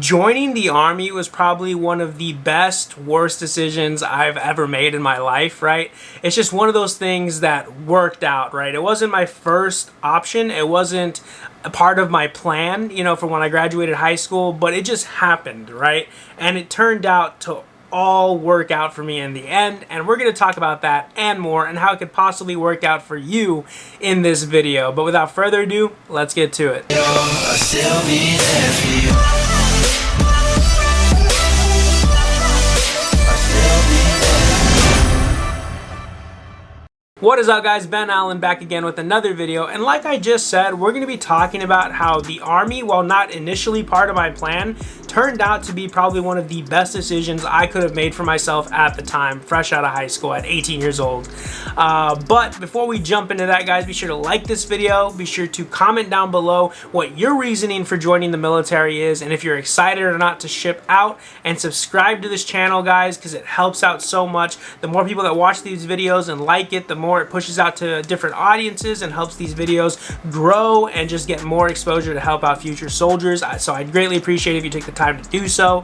Joining the Army was probably one of the best, worst decisions I've ever made in my life, right? It's just one of those things that worked out, right? It wasn't my first option. It wasn't a part of my plan, for when I graduated high school, but it just happened, right? And it turned out to all work out for me in the end, and we're going to talk about that and more and how it could possibly work out for you in this video. But without further ado, let's get to it. What is up, guys? Ben Allen back again with another video, and like I just said, we're going to be talking about how the Army, while not initially part of my plan, turned out to be probably one of the best decisions I could have made for myself at the time, fresh out of high school at 18 years old. But before we jump into that, guys, be sure to like this video, be sure to comment down below what your reasoning for joining the military is, and if you're excited or not to ship out, and subscribe to this channel, guys, because it helps out so much. The more people that watch these videos and like it, the more it pushes out to different audiences and helps these videos grow and just get more exposure to help out future soldiers. So I'd greatly appreciate if you take the time to do so.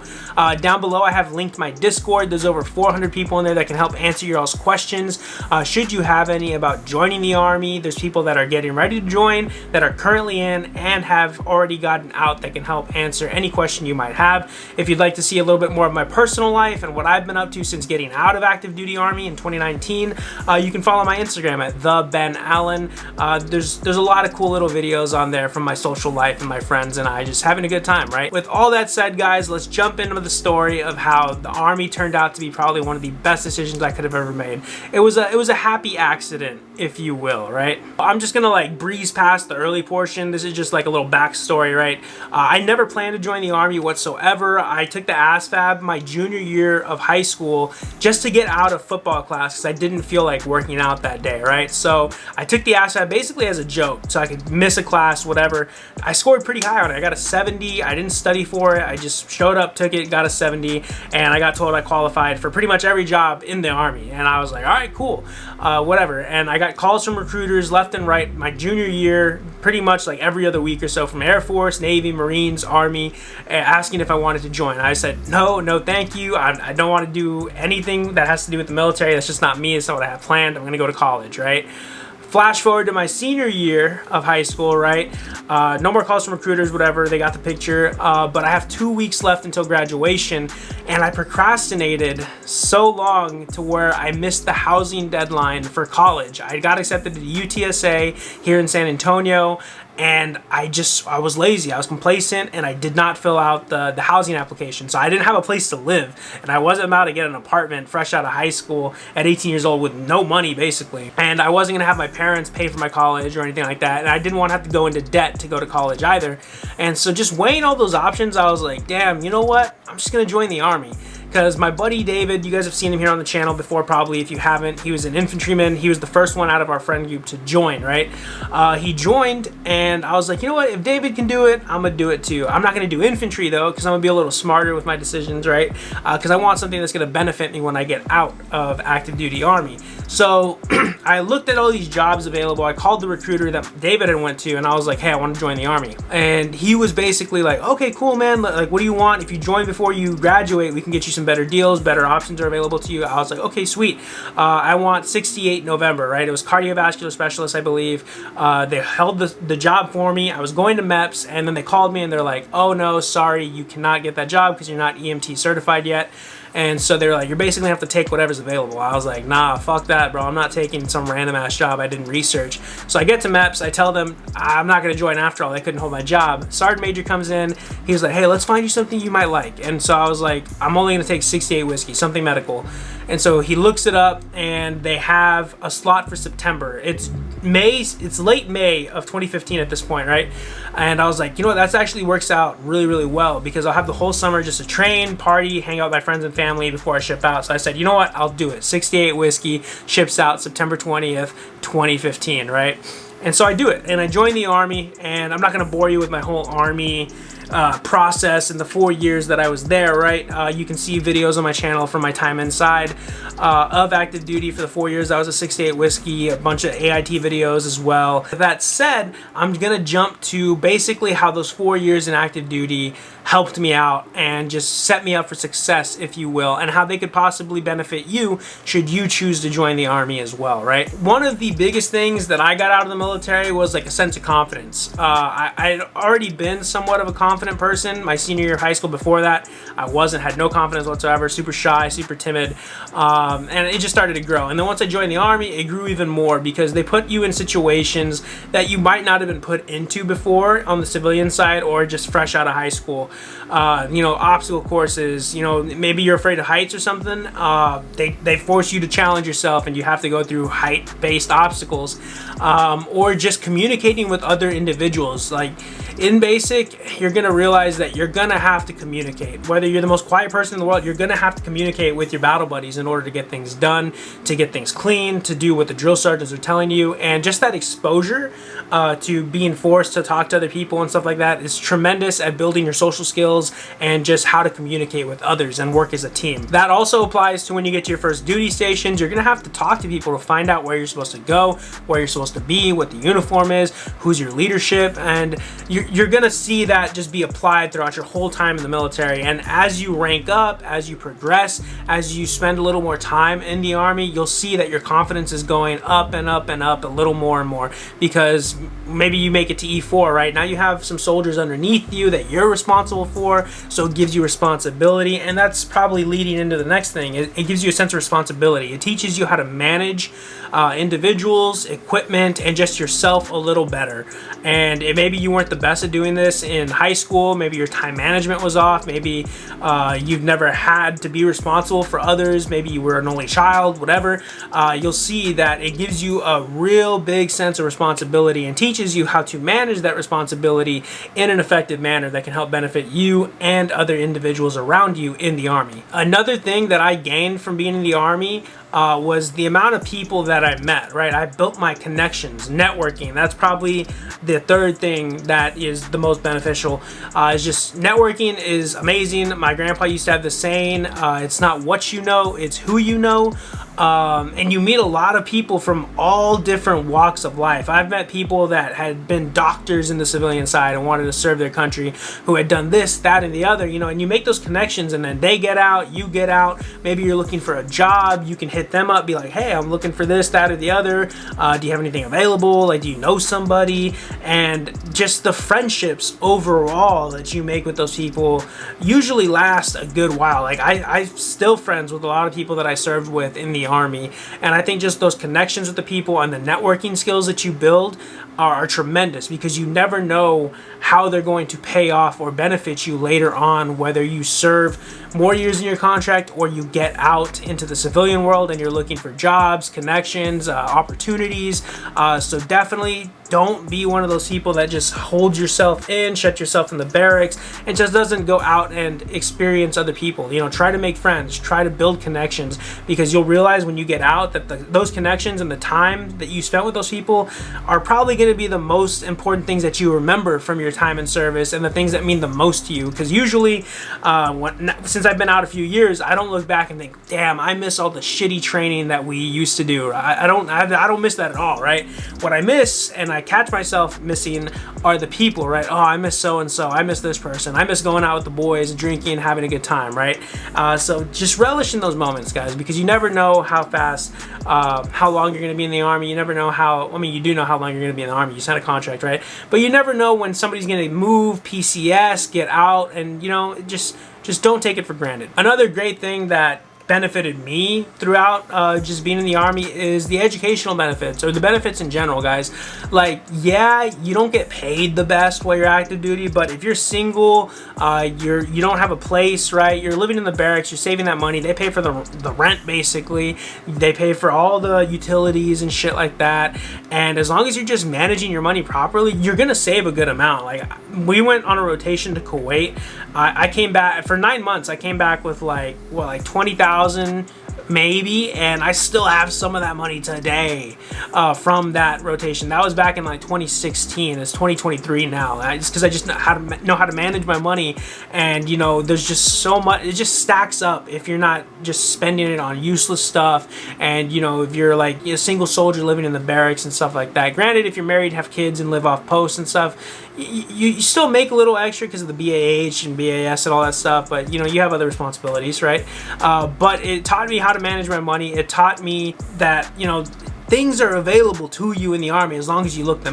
Down below I have linked my Discord. There's over 400 people in there that can help answer your all's questions. Should you have any about joining the Army, there's people that are getting ready to join, that are currently in, and have already gotten out that can help answer any question you might have. If you'd like to see a little bit more of my personal life and what I've been up to since getting out of active duty Army in 2019, you can follow my Instagram at @TheBenAllen. There's a lot of cool little videos on there from my social life and my friends and I just having a good time, right? With all that said, guys, let's jump into the story of how the Army turned out to be probably one of the best decisions I could have ever made. It was a happy accident, if you will, right? I'm just gonna like breeze past the early portion. This is just like a little backstory, right? I never planned to join the Army whatsoever. I took the ASVAB my junior year of high school just to get out of football class because I didn't feel like working out that day, right? So I took the ASVAB basically as a joke so I could miss a class, whatever. I scored pretty high on it. I got a 70. I didn't study for it. I just showed up, took it, got a 70, and I got told I qualified for pretty much every job in the Army. And I was like, all right, cool, whatever. And I got calls from recruiters left and right my junior year, pretty much like every other week or so, from Air Force, Navy, Marines, Army, asking if I wanted to join. I said, no, thank you. I don't want to do anything that has to do with the military. That's just not me. It's not what I have planned. I'm going to go to college, right? Flash forward to my senior year of high school, right? No more calls from recruiters, whatever, they got the picture. But I have 2 weeks left until graduation, and I procrastinated so long to where I missed the housing deadline for college. I got accepted to UTSA here in San Antonio, and I was lazy, I was complacent, and I did not fill out the housing application. So I didn't have a place to live, and I wasn't about to get an apartment fresh out of high school at 18 years old with no money, basically. And I wasn't gonna have my parents pay for my college or anything like that, and I didn't want to have to go into debt to go to college either. And so just weighing all those options, I was like, damn, you know what? I'm just gonna join the Army. Because my buddy David, you guys have seen him here on the channel before probably. If you haven't, he was an infantryman. He was the first one out of our friend group to join, right? He joined, and I was like, you know what? If David can do it, I'm going to do it too. I'm not going to do infantry though, because I'm going to be a little smarter with my decisions, right? Because I want something that's going to benefit me when I get out of active duty Army. So I looked at all these jobs available. I called the recruiter that David had went to, and I was like, hey, I want to join the Army. And he was basically like, okay, cool, man. Like, what do you want? If you join before you graduate, we can get you some better deals, better options are available to you. I was like, okay, sweet. I want 68 November, right? It was cardiovascular specialist, I believe. They held the job for me. I was going to MEPS, and then they called me and they're like, oh no, sorry, you cannot get that job because you're not EMT certified yet. And so they were like, you're basically gonna have to take whatever's available. I was like, nah, fuck that, bro. I'm not taking some random ass job I didn't research. So I get to MEPS, I tell them I'm not gonna join after all. They couldn't hold my job. Sergeant Major comes in, he was like, hey, let's find you something you might like. And so I was like, I'm only gonna take 68 whiskey, something medical. And so he looks it up, and they have a slot for September. It's late May of 2015 at this point, right? And I was like, you know what, that actually works out really, really well, because I'll have the whole summer just to train, party, hang out with my friends and family before I ship out. So I said, you know what, I'll do it. 68 whiskey, ships out September 20th, 2015, right? And so I do it, and I join the Army, and I'm not gonna bore you with my whole Army process in the 4 years that I was there, right? You can see videos on my channel from my time inside of active duty for the 4 years. I was a 68 whiskey, a bunch of AIT videos as well. That said, I'm gonna jump to basically how those 4 years in active duty helped me out and just set me up for success, if you will, and how they could possibly benefit you should you choose to join the Army as well, right? One of the biggest things that I got out of the military was like a sense of confidence. I'd already been somewhat of a confident person my senior year of high school. Before that, I had no confidence whatsoever, super shy, super timid, and it just started to grow. And then once I joined the Army, it grew even more because they put you in situations that you might not have been put into before on the civilian side or just fresh out of high school. You know, obstacle courses, you know, maybe you're afraid of heights or something. They force you to challenge yourself and you have to go through height-based obstacles, or just communicating with other individuals. Like in basic, you're gonna realize that you're gonna have to communicate. Whether you're the most quiet person in the world, you're gonna have to communicate with your battle buddies in order to get things done, to get things clean, to do what the drill sergeants are telling you. And just that exposure to being forced to talk to other people and stuff like that is tremendous at building your social skills and just how to communicate with others and work as a team. That also applies to when you get to your first duty stations. You're gonna have to talk to people to find out where you're supposed to go, where you're supposed to be, what the uniform is, who's your leadership, and you're gonna see that just be applied throughout your whole time in the military. And as you rank up, as you progress, as you spend a little more time in the Army, you'll see that your confidence is going up and up and up a little more and more, because maybe you make it to E4, right? Now you have some soldiers underneath you that you're responsible for, so it gives you responsibility, and that's probably leading into the next thing. It gives you a sense of responsibility. It teaches you how to manage individuals, equipment, and just yourself a little better. And maybe you weren't the best at doing this in high school, maybe your time management was off, maybe you've never had to be responsible for others, maybe you were an only child, whatever. You'll see that it gives you a real big sense of responsibility and teaches you how to manage that responsibility in an effective manner that can help benefit you and other individuals around you in the Army. Another thing that I gained from being in the Army was the amount of people that I met, right? I built my connections, networking. That's probably the third thing that is the most beneficial. Is just networking is amazing. My grandpa used to have the saying, it's not what you know, it's who you know. And you meet a lot of people from all different walks of life. I've met people that had been doctors in the civilian side and wanted to serve their country, who had done this, that, and the other, you know, and you make those connections, and then they get out, you get out. Maybe you're looking for a job, you can hit them up, be like, hey, I'm looking for this, that, or the other. Do you have anything available? Like, do you know somebody? And just the friendships overall that you make with those people usually last a good while. Like, I'm still friends with a lot of people that I served with in the Army, and I think just those connections with the people and the networking skills that you build are tremendous, because you never know how they're going to pay off or benefit you later on, whether you serve more years in your contract or you get out into the civilian world and you're looking for jobs, connections, opportunities. So definitely don't be one of those people that just holds yourself in, shut yourself in the barracks, and just doesn't go out and experience other people. You know, try to make friends, try to build connections, because you'll realize when you get out that those connections and the time that you spent with those people are probably going to be the most important things that you remember from your time in service, and the things that mean the most to you. Because usually, since I've been out a few years, I don't look back and think, damn, I miss all the shitty training that we used to do. I don't miss that at all, right? What I miss, and I catch myself missing, are the people, right? Oh, I miss so-and-so, I miss this person, I miss going out with the boys, drinking, having a good time, right? So just relish in those moments, guys, because you never know how fast, how long you're going to be in the Army. You never know how, I mean, you do know how long you're going to be in the Army. You sign a contract, right? But you never know when somebody's going to move, PCS, get out, and, you know, just don't take it for granted. Another great thing that benefited me throughout just being in the Army is the educational benefits, or the benefits in general, guys. Like, yeah, you don't get paid the best while you're active duty, but if you're single, you don't have a place, right? You're living in the barracks, you're saving that money. They pay for the rent, basically. They pay for all the utilities and shit like that. And as long as you're just managing your money properly, you're gonna save a good amount. Like, we went on a rotation to Kuwait. I came back for 9 months. I came back with like 20,000 maybe, and I still have some of that money today from that rotation. That was back in like 2016. It's 2023 now. It's because I just know how to manage my money, and you know, there's just so much. It just stacks up if you're not just spending it on useless stuff, and you know, if you're like a single soldier living in the barracks and stuff like that. Granted, if you're married, have kids, and live off posts and stuff, you still make a little extra because of the BAH and BAS and all that stuff, but you know, you have other responsibilities, right? But it taught me how to manage my money. It taught me that, you know, things are available to you in the Army as long as you look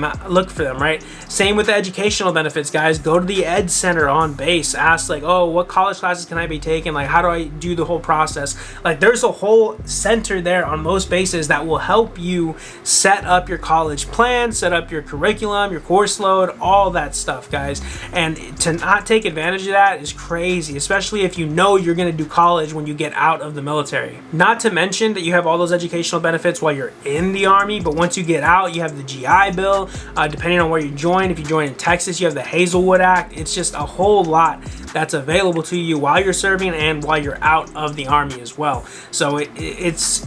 for them, right? Same with the educational benefits, guys. Go to the Ed Center on base. Ask like, oh, what college classes can I be taking? Like, how do I do the whole process? Like, there's a whole center there on most bases that will help you set up your college plan, set up your curriculum, your course load, all that stuff, guys. And to not take advantage of that is crazy, especially if you know you're going to do college when you get out of the military. Not to mention that you have all those educational benefits while you're in the Army, but once you get out, you have the GI Bill. Depending on where you join, if you join in Texas, you have the Hazelwood Act. It's just a whole lot that's available to you while you're serving and while you're out of the Army as well. So it's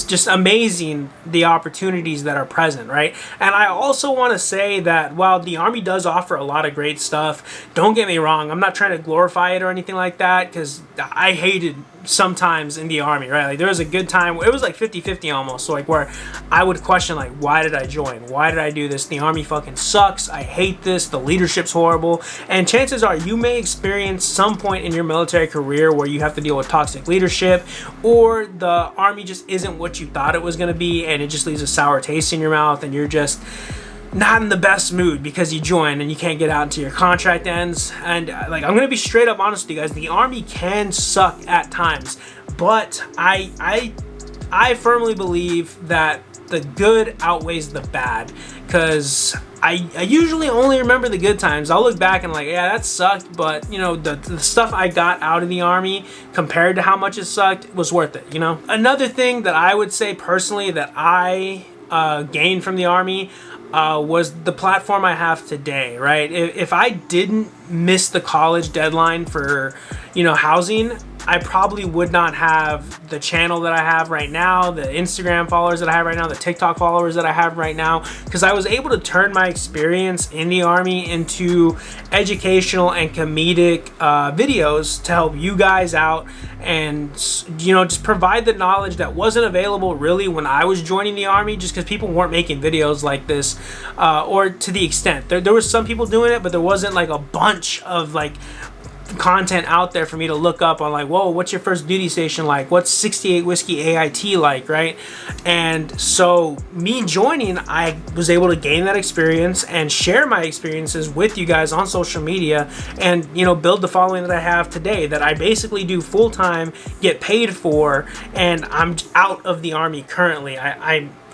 just amazing the opportunities that are present, right? And I also want to say that while the Army does offer a lot of great stuff, don't get me wrong, I'm not trying to glorify it or anything like that, because I hated sometimes in the Army, right? Like, there was a good time, it was like 50-50 almost, so like where I would question like, why did I join? Why did I do this? The Army fucking sucks. I hate this. The leadership's horrible. And chances are you may experience some point in your military career where you have to deal with toxic leadership, or the Army just isn't what you thought it was going to be, and it just leaves a sour taste in your mouth, and you're just not in the best mood because you joined and you can't get out until your contract ends. And like, I'm gonna be straight up honest with you guys, the Army can suck at times, but I firmly believe that the good outweighs the bad, because I usually only remember the good times. I'll look back and like, yeah, that sucked, but you know, the stuff I got out of the Army compared to how much it sucked was worth it, you know? Another thing that I would say personally that I gained from the Army was the platform I have today, right? If I didn't miss the college deadline for, you know, housing, I probably would not have the channel that I have right now, the Instagram followers that I have right now, the TikTok followers that I have right now, because I was able to turn my experience in the Army into educational and comedic videos to help you guys out, and you know, just provide the knowledge that wasn't available really when I was joining the Army, just because people weren't making videos like this, or to the extent. There was some people doing it, but there wasn't like a bunch of like content out there for me to look up on, like, whoa, what's your first duty station like? What's 68 Whiskey AIT like, right? And so me joining, I was able to gain that experience and share my experiences with you guys on social media, and you know, build the following that I have today, that I basically do full time, get paid for, and I'm out of the Army currently.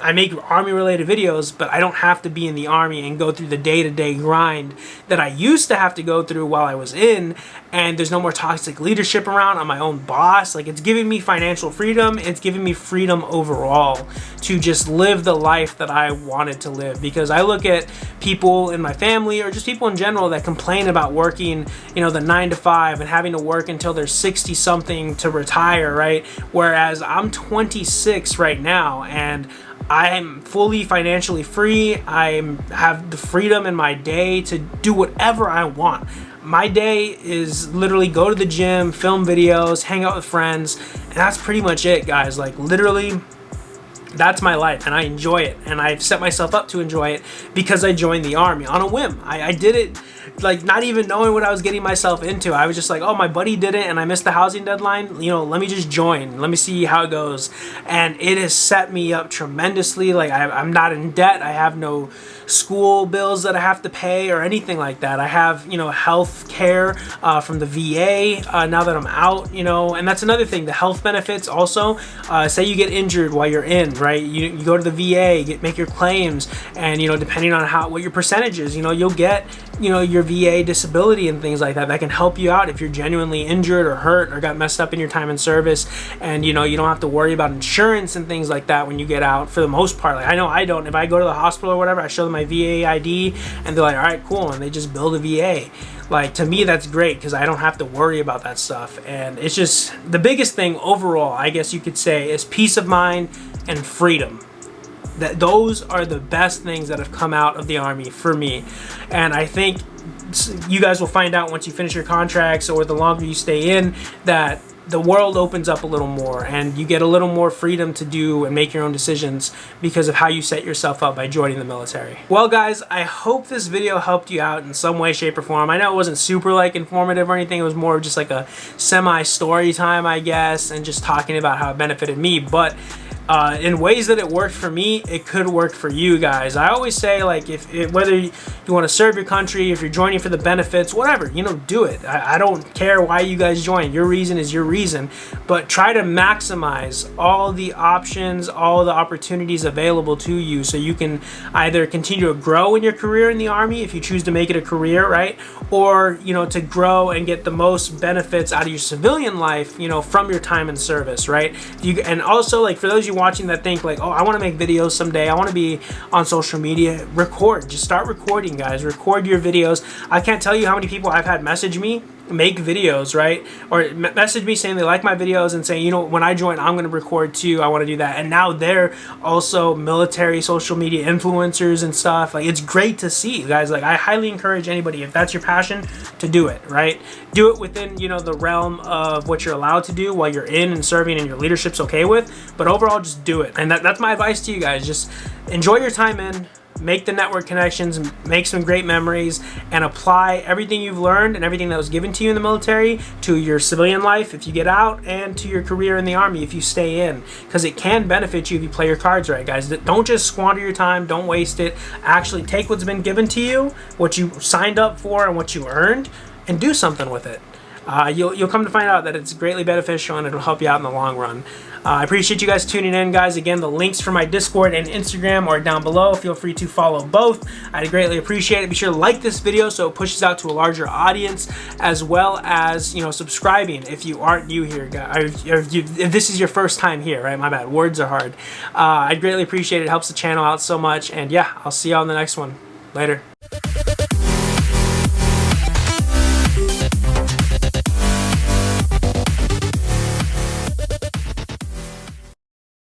I make Army related videos, but I don't have to be in the Army and go through the day-to-day grind that I used to have to go through while I was in, and there's no more toxic leadership around. I'm my own boss. Like, it's giving me financial freedom. It's giving me freedom overall to just live the life that I wanted to live, because I look at people in my family or just people in general that complain about working, you know, the 9 to 5 and having to work until they're 60 something to retire, right? Whereas I'm 26 right now, and I'm fully financially free. I have the freedom in my day to do whatever I want. My day is literally go to the gym, film videos, hang out with friends, and that's pretty much it, guys. Like, literally, that's my life, and I enjoy it, and I've set myself up to enjoy it because I joined the Army on a whim. I did it like not even knowing what I was getting myself into. I was just like, oh, my buddy did it and I missed the housing deadline, you know, let me just join, let me see how it goes. And it has set me up tremendously. Like, I'm not in debt. I have no school bills that I have to pay or anything like that. I have, you know, health care from the VA now that I'm out, you know. And that's another thing, the health benefits also. Say you get injured while you're in, right? You go to the VA, make your claims, and you know, depending on what your percentage is, you know, you'll get you know, your VA disability and things like that that can help you out if you're genuinely injured or hurt or got messed up in your time in service. And you know, you don't have to worry about insurance and things like that when you get out, for the most part. Like, I know I don't. If I go to the hospital or whatever, I show them my VA ID and they're like, all right, cool, and they just build a VA. Like, to me, that's great because I don't have to worry about that stuff. And it's just the biggest thing overall, I guess you could say, is peace of mind and freedom. That those are the best things that have come out of the Army for me. And I think you guys will find out once you finish your contracts, or the longer you stay in, that the world opens up a little more and you get a little more freedom to do and make your own decisions because of how you set yourself up by joining the military. Well guys, I hope this video helped you out in some way, shape, or form. I know it wasn't super like informative or anything. It was more of just like a semi story time, I guess, and just talking about how it benefited me. But in ways that it worked for me, it could work for you guys. I always say, like, whether you want to serve your country, if you're joining for the benefits, whatever, you know, do it. I don't care why you guys join. Your reason is your reason. But try to maximize all the options, all the opportunities available to you, so you can either continue to grow in your career in the Army if you choose to make it a career, right? Or, you know, to grow and get the most benefits out of your civilian life, you know, from your time in service, right? And also, like, for those of you watching that think like, oh, I want to make videos someday, I want to be on social media, record. Just start recording, guys. Record your videos. I can't tell you how many people I've had message me, make videos, right? Or message me saying they like my videos and saying, you know, when I join, I'm going to record too. I want to do that. And now they're also military social media influencers and stuff. Like, it's great to see, guys. Like, I highly encourage anybody, if that's your passion, to do it, right? Do it within, you know, the realm of what you're allowed to do while you're in and serving and your leadership's okay with. But overall, just do it. And that's my advice to you guys. Just enjoy your time in, make the network connections, make some great memories, and apply everything you've learned and everything that was given to you in the military to your civilian life if you get out, and to your career in the Army if you stay in, because it can benefit you if you play your cards right, guys. Don't just squander your time, don't waste it. Actually take what's been given to you, what you signed up for and what you earned, and do something with it. You'll come to find out that it's greatly beneficial and it'll help you out in the long run. I appreciate you guys tuning in, guys. Again, the links for my Discord and Instagram are down below. Feel free to follow both. I'd greatly appreciate it. Be sure to like this video so it pushes out to a larger audience, as well as, you know, subscribing if you aren't new here, guys. If this is your first time here, right? My bad. Words are hard. I'd greatly appreciate it. It helps the channel out so much. And yeah, I'll see you on the next one. Later.